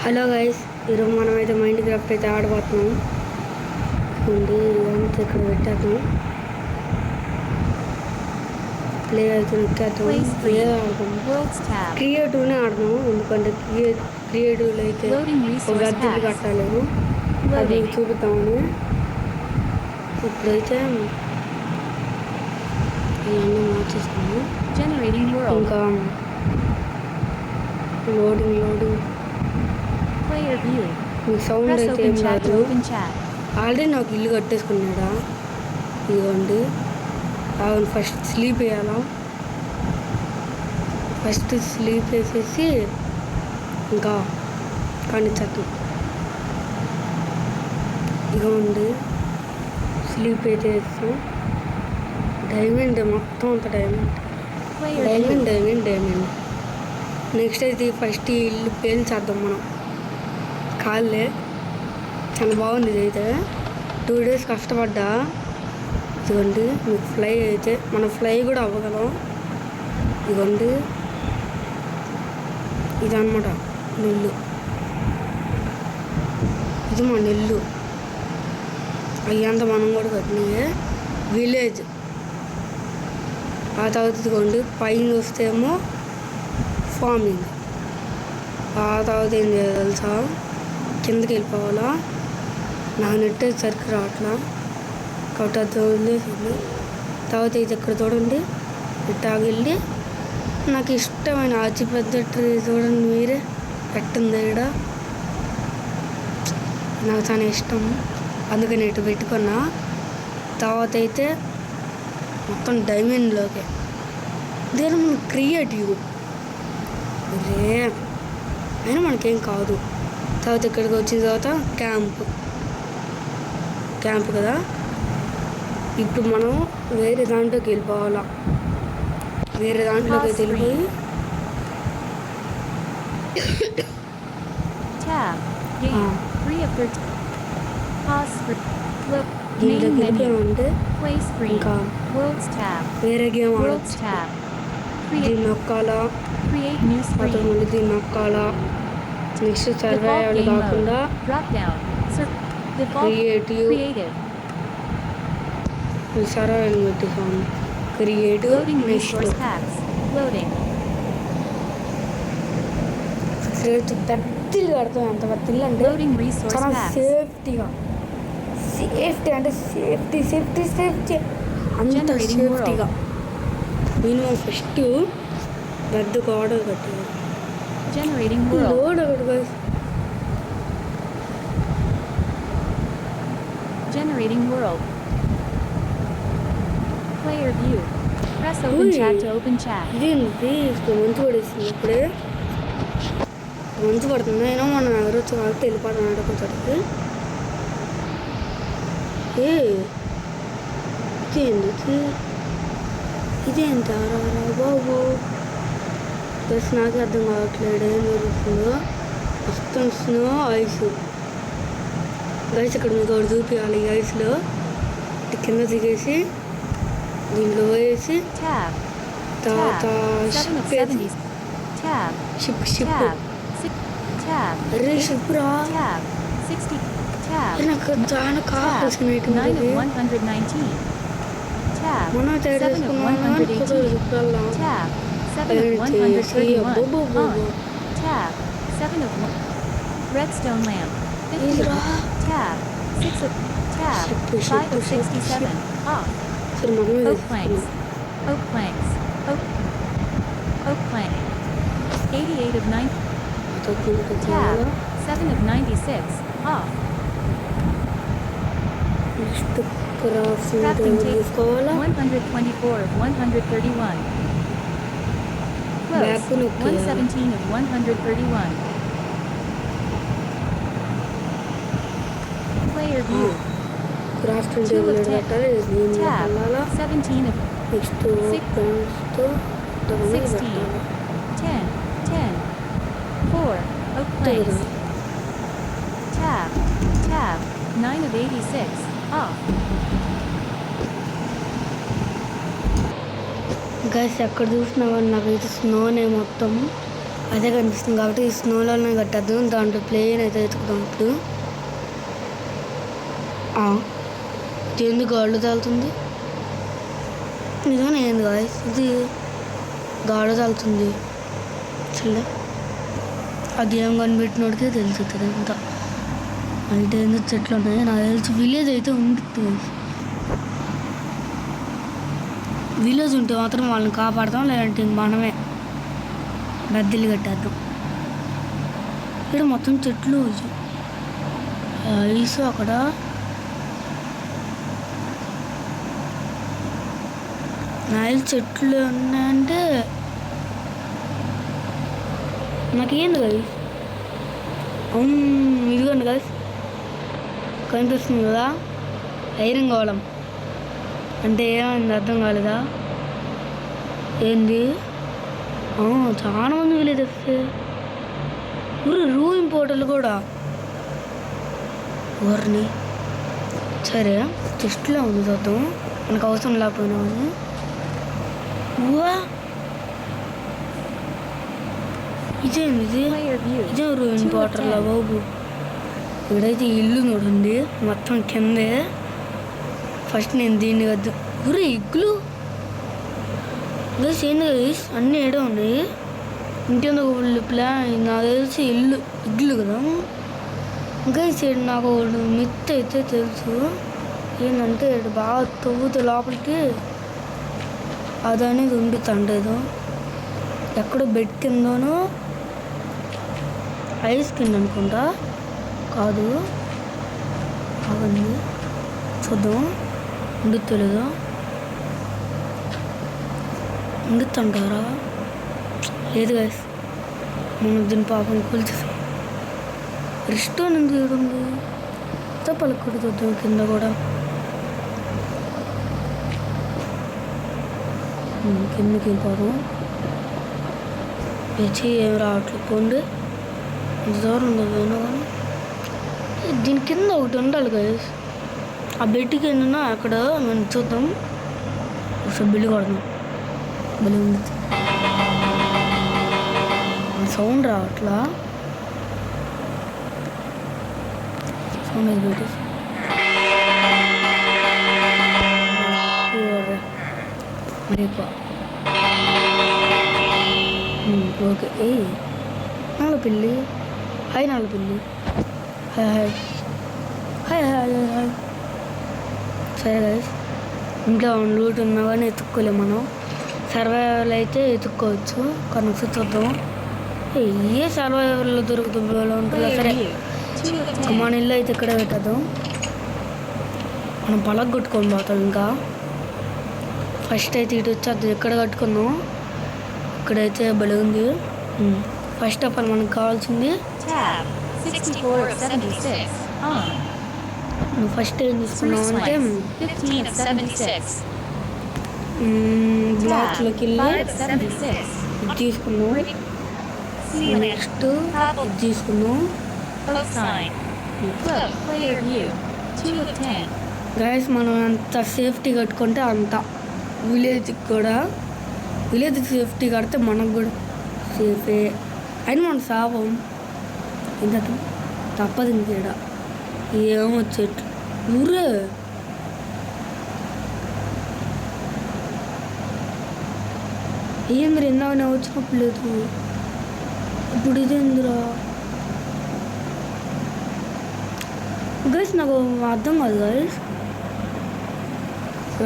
Hello guys, ఈరోజు మనమైతే mind craft అయితే ఆడబోతున్నాం. చూడండి, ఇదంతా ఇక్కడ పెట్టేద్దాం. ప్లే అయితే నొక్కేద్దాం. ప్లే ఆడదాం. క్రియేటివ్నే ఆడదాం, ఎందుకంటే క్రియేటివ్లో అయితే ఒక గద్దెలు కట్టాలి. అది చూపిద్దామని. ఇప్పుడైతే ఇవన్నీ మార్చేస్తాము. ఇంకా లోడింగ్ మీ సౌండ్ అయితే ఏం రాదు. ఆల్రెడీ నాకు ఇల్లు కట్టేసుకున్నాడా. ఇదిగోండి, అవును. ఫస్ట్ స్లీప్ వేయాలా. ఫస్ట్ స్లీప్ వేసేసి ఇంకా కానిచ్చేద్దాం. ఇదిగోండి, స్లీప్ అయితే వేస్తాం. డైమండ్ మొత్తం అంత డైమండ్. నెక్స్ట్ అయితే ఫస్ట్ ఈ ఇల్లు పేల్చేద్దాం మనం. కాళ్ళే చాలా బాగుంది. ఇదైతే 2 days కష్టపడ్డా. ఇదిగోండి, మీకు ఫ్లై అయితే మనం ఫ్లై కూడా అవ్వగలం. ఇదిగోండి, ఇదన్నమాట నెల్లు. ఇది మా నెల్లు. అయ్యంతా మనం కూడా కట్టినాయే. విలేజ్ ఆ తర్వాత ఇదిగోండి, పైన వస్తేమో ఫార్మింగ్. ఆ తర్వాత ఏం చేయాలి తెలుసా, కిందకి వెళ్ళిపోవాలా. నాకు నెట్ సరికి రావట్లా కాబట్టి అది వదిలేసింది. తర్వాత ఇది ఇక్కడ చూడండి, ఇట్టాగెళ్ళి నాకు ఇష్టమైన అతిపెద్ద ట్రీ చూడండి మీరే పెట్టింది. ఇక్కడ నాకు చాలా ఇష్టం, అందుకని ఇటు పెట్టుకున్నా. తర్వాత అయితే మొత్తం డైమండ్లోకి దీని మనం క్రియేటివ్ రే అయినా మనకేం కాదు. తర్వాత ఇక్కడికి వచ్చిన తర్వాత క్యాంప్ కదా. ఇప్పుడు మనం వేరే దాంట్లోకి వెళ్ళిపోవాలా. వేరే దాంట్లోకి వెళ్ళిపోయి దీంట్లోకి వెళ్ళిపోయామంటే ఇంకా వేరే గేమ్ ఆడచ్చు. దీన్ని నొక్కాలా, అతను మళ్ళీ దీన్ని నొక్కాలా. నెక్స్ట్ సర్వైవల్ కాకుండా క్రియేటివ్ సర్వైవల్ పెట్టేసాము. క్రియేటివ్ నెక్స్ట్ పెద్దలు కడతాం. ఎంత పెద్దలు అంటే చాలా సేఫ్టీగా. సేఫ్టీ అంటే సేఫ్టీ అంత సేఫ్టీగా. మినిమం ఫస్ట్ పెద్ద గోడ కట్టారు. లోడ్ ఒకటి Generating world. Player view. Press open chat to open chat. ఇదేంటి మంచు పడేసింది. ఇప్పుడే మంచు పడుతుంది. అయినా మనం ఎవరు వచ్చి కాబట్టి వెళ్ళిపోతాం కొంచెం. ఇదేంటి బాబు, ప్లస్ నాకు అర్థం కావట్లేదు ఏం జరుగుతుందో. మొత్తం స్నో ఐస్ గైస్. ఇక్కడ మీకు ఒకటి చూపించాలి. ఈ ఐస్లో కింద దిగేసి దీంట్లో వేసి తర్వాత షిప్ అరే షిప్ రా. నాకు చాలా కావాల్సినవి మనం తయారు Redstone lamp. 50. Tab. 6 of tab. 5 of 67. Off. Oak planks. Oak plank. 88 of 9. Tab. 7 of 96. Off. Crafting table. 124 of 131. Close. 117 of 131. Player view. Crafting 2 table of 10. Tab. 17 of 16. 10. 4. Oak planks. Tab. 9 of 86. Off. Guys ఎక్కడ చూసినా నాకైతే స్నోనే మొత్తం. అదే కనిపిస్తుంది కాబట్టి ఈ స్నోలోనే కట్టేద్దాం. దాంట్లో plane అయితే ఎత్తుకుదాం ఇప్పుడు. ఇది ఎందుకు గాళ్ళు తాగుతుంది? నిజంగా ఏంది గాయస్, ఇది గాడు తాగుతుంది. చల్లే ఆ గేమ్ కనిపెట్టినోడికే తెలుస్తుంది అంతా. అయితే ఏందో చెట్లు ఉన్నాయి. నాకు తెలిసి విలేజ్ అయితే ఉంటుంది. విలేజ్ ఉంటే మాత్రం వాళ్ళని కాపాడతాం, లేదంటే మనమే బద్దెలు కట్టేద్దాం. ఇక్కడ మొత్తం చెట్లు ఐసు అక్కడ. నైల్ చెట్లు ఉన్నాయంటే నాకేంది కదా ఇదిగోండి కదా కనిపిస్తుంది కదా ఐరన్ గోళం అంటే ఏమైంది అర్థం కాలేదా ఏంది? చాలా మంది విలేజెస్ రూ ఇంపోర్టర్లు కూడా ఊరిని. సరే చెస్ట్లో ఉంది చూద్దాం, మనకు అవసరం లేకపోయినా. ఇదేంది ఇదే రూ ఇంపోర్టర్లా బాబు. ఇక్కడైతే ఇల్లు చూడండి మొత్తం కిందే. ఫస్ట్ నేను దీన్ని వద్దు ఇగ్గులు ఏంది అన్నీ ఏడే ఉన్నాయి. ఇంకెందుకు నాకు తెలిసి ఇడ్లు కదా. ఇంకా సైడ్ నాకు మిత్ అయితే తెలుసు ఏంటంటే బాగా తవ్వుతే లోపలికి అది అనేది ఉండుతుండేదో. ఎక్కడో బెడ్ కిందనో ఐస్ కింద అనుకుంటా, కాదు బాగుంది చూద్దాం. ఉండుతలేదో ఉండుతుంటారా లేదు గైస్. మనం దీని పాపం కూల్చేసాం. రెస్టారెంట్ ఎందుకు ఏడుంది పలకూడదు చూద్దాం కింద కూడా. కిందకి వెళ్ళిపోదాం. తెచ్చి ఏం రావట్లేదు పోండి. ఎంత దూరం ఉందో కానీ దీని కింద ఒకటి ఉండాలి గైస్. ఆ బెడ్ కింద అక్కడ మనం చూద్దాం. ఒకసారి బిల్లు కొడదాం. బిల్లు ఉంది సౌండ్ రావట్లా. సౌండ్ అది పెట్టి మరి ఎక్కువ. ఓకే నాలుగు పిల్లి హాయ్. నాలుగు పిల్లి hi hi hi hi hi. సరే గైస్, ఇంట్లో లూట్ ఉన్నా కానీ ఎత్తుక్కోలేము మనం. సర్వైవల్ అయితే ఎత్తుక్కోవచ్చు కానీ ఒకసారి చూద్దాం. ఏ సర్వైవల్లో దొరుకుతుందో ఉంటుందో. సరే మన ఇల్లు అయితే ఇక్కడే పెట్టద్దాం. మనం పలక కొట్టుకొని పోతాం. ఇంకా ఫస్ట్ అయితే ఇటు వచ్చి అది ఎక్కడ కట్టుకుందాం. ఇక్కడైతే బలి ఉంది. ఫస్ట్ ఆఫ్ ఆల్ మనకు కావాల్సింది నువ్వు ఫస్ట్ ఏం తీసుకున్నావు అంటే బ్లాక్లోకి వెళ్ళి ఇది తీసుకున్నాం. నెక్స్ట్ ఇది తీసుకున్నాం. గైస్ మనం అంత సేఫ్టీ కట్టుకుంటే అంత విలేజ్కి కూడా విలేజ్ సేఫ్టీ కడితే మనకు కూడా సేఫే. అయినా మనం సాపం ఇంత తప్పదు. ఇంకేడ ఏమో చెట్లు ఊరే ఏంద్ర ఇందాక వచ్చినప్పుడు లేదు. ఇప్పుడు ఇదేంద్రా గైస్ నాకు అర్థం కాదు గైస్.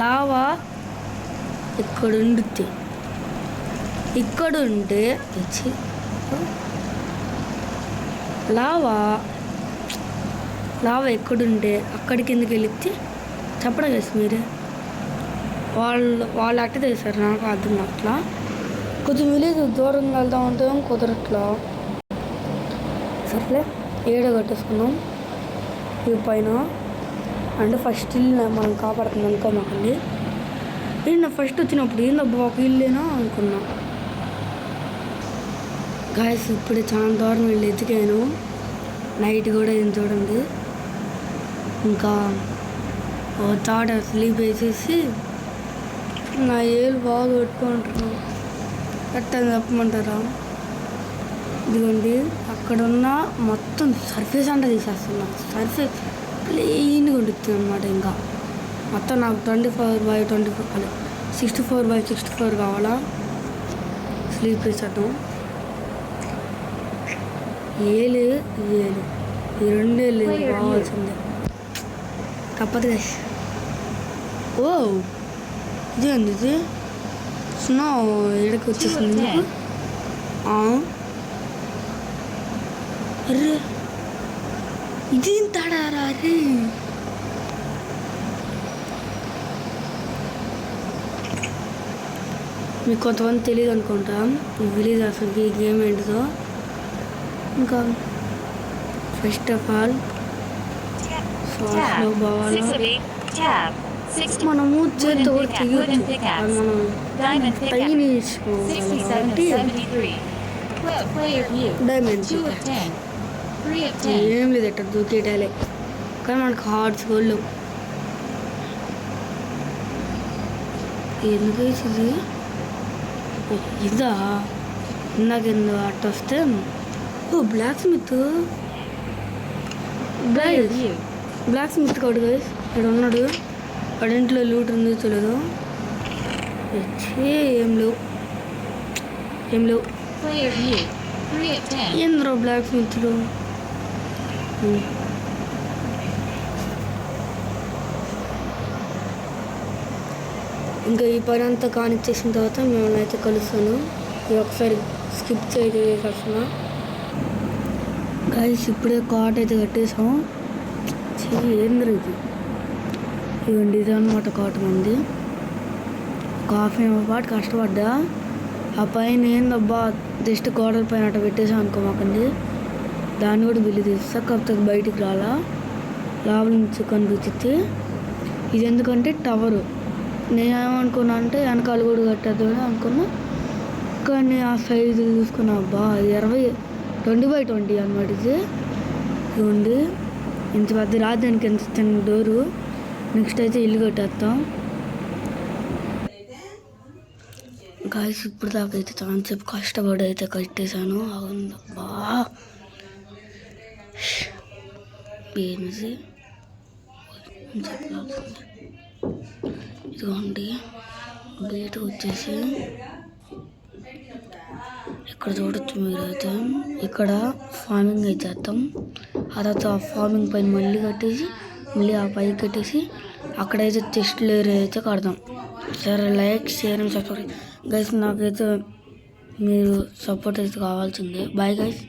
లావా ఇక్కడ ఉండితే ఇక్కడ ఉంటే లావా ఎక్కడుంటే అక్కడి కిందకి వెళితే చెప్పడం చేసి మీరే వాళ్ళు అట్ట చేశారు. నాకు అర్థం అట్లా కొంచెం విలేజ్ దూరంగా వెళ్దాం అంటే కుదరట్లా. సర్లే ఏడో కట్టేసుకున్నాం ఈ పైన. అంటే ఫస్ట్ ఇల్లు మనం కాపాడుతుంది అనుకోమాకండి. నేను ఫస్ట్ వచ్చినప్పుడు ఏందబ్బా ఒక ఇల్లేనా అనుకున్నా. గాయస్ ఇప్పుడే చాలా దూరం వెళ్ళి ఎతికాను. నైట్ కూడా ఏం చూడండి. ఇంకా తాట స్లీప్ వేసేసి నా ఏళ్ళు బాగా పెట్టుకుంటున్నాను. కట్టని చెప్పమంటారా? ఇదిగోండి అక్కడ ఉన్న మొత్తం సర్ఫేస్ అంతా తీసేస్తున్నా. సర్ఫేస్ ప్లెయిన్గా ఉంటుంది అనమాట. ఇంకా మొత్తం నాకు 24/24 అదే 64/64 కావాలా. స్లీప్ వేసేద్దాం. ఏలు ఈ రెండేళ్ళు కావాల్సిందే, తప్పదు గైస్. ఓ ఇదేంది ఇది? స్నో ఎడకి వచ్చేసింది. అరే ఇదేం తడారా? అరే మీకు కొంతమంది తెలియదు అనుకుంటా ఈ విలేజ్ అసలు ఈ గేమ్ ఏంటిదో. ఇంకా ఫస్ట్ ఆఫ్ ఆల్ ఫాస్ట్లో పోవాలి. మనము చేతితో కూడా తీయొచ్చు, మనం టైని తీసుకోవాలి కాబట్టి డైమండ్స్ ఏం లేదు ఎట్ట దూకేటాలే. కానీ మనకు హార్ట్స్ గోల్డ్ ఎందుకు వేసింది? ఇదా ఇందాక అట్ట వస్తే. ఓ బ్లాక్ స్మిత్, బ్లాక్ స్మిత్ కాడు గైస్. ఇక్కడ ఉన్నాడు, వాడి ఇంట్లో లూట్ ఉంది తెలియదు. ఏం లేవు ఏంద్రో బ్లాక్ స్మిత్లు. ఇంకా ఈ పని అంతా కానిచ్చేసిన తర్వాత మిమ్మల్ని అయితే కలుస్తాను. ఇది ఒకసారి స్కిప్ చేసేస్తున్నా గైస్. ఇప్పుడే కాట్ అయితే కట్టేసాం. ఏంద్ర ఇది? ఇవ్వండి ఇది అనమాట కాట్ మంది. ఒక హాఫ్ అన్ అవర్ పాటు కష్టపడ్డా. ఆ పైన ఏందబ్బా జస్ట్ గోడల పైన అట్ట పెట్టేసాం అనుకోమాకండి, దాన్ని కూడా బిల్లు తీస్తా. కాకపోతే బయటికి రాలా, లోపల నుంచి కనిపించింది. ఇది ఎందుకంటే టవరు. నేనేమనుకున్నా అంటే వెనకాల కూడా కట్టేద్దాం అనుకున్నా, కానీ ఆ సైజు చూసుకున్నా అబ్బా 20/20 అనమాట. ఇది ఇవ్వండి ఇంత పెద్ద రాదు, దానికి ఎంత చిన్న డోరు. నెక్స్ట్ అయితే ఇల్లు కట్టేస్తాం గాయస్. ఇప్పుడు దాకా అయితే చాలాసేపు కష్టపడి అయితే కట్టేశాను. అవునబ్బా ఏమిది చెప్పాల్సింది. ఇదిగోండి గేట్ వచ్చేసి ఇక్కడ చూడొచ్చు మీరైతే. ఇక్కడ ఫార్మింగ్ అయితే చేస్తాం. ఆ తర్వాత ఆ ఫార్మింగ్ పైన మళ్ళీ కట్టేసి మళ్ళీ ఆ పైకి కట్టేసి అక్కడైతే చెస్ట్ లేయర్ అయితే కడదాం. సరే like share and subscribe guys. నాకైతే మీరు సపోర్ట్ అయితే కావాల్సిందే. Bye guys.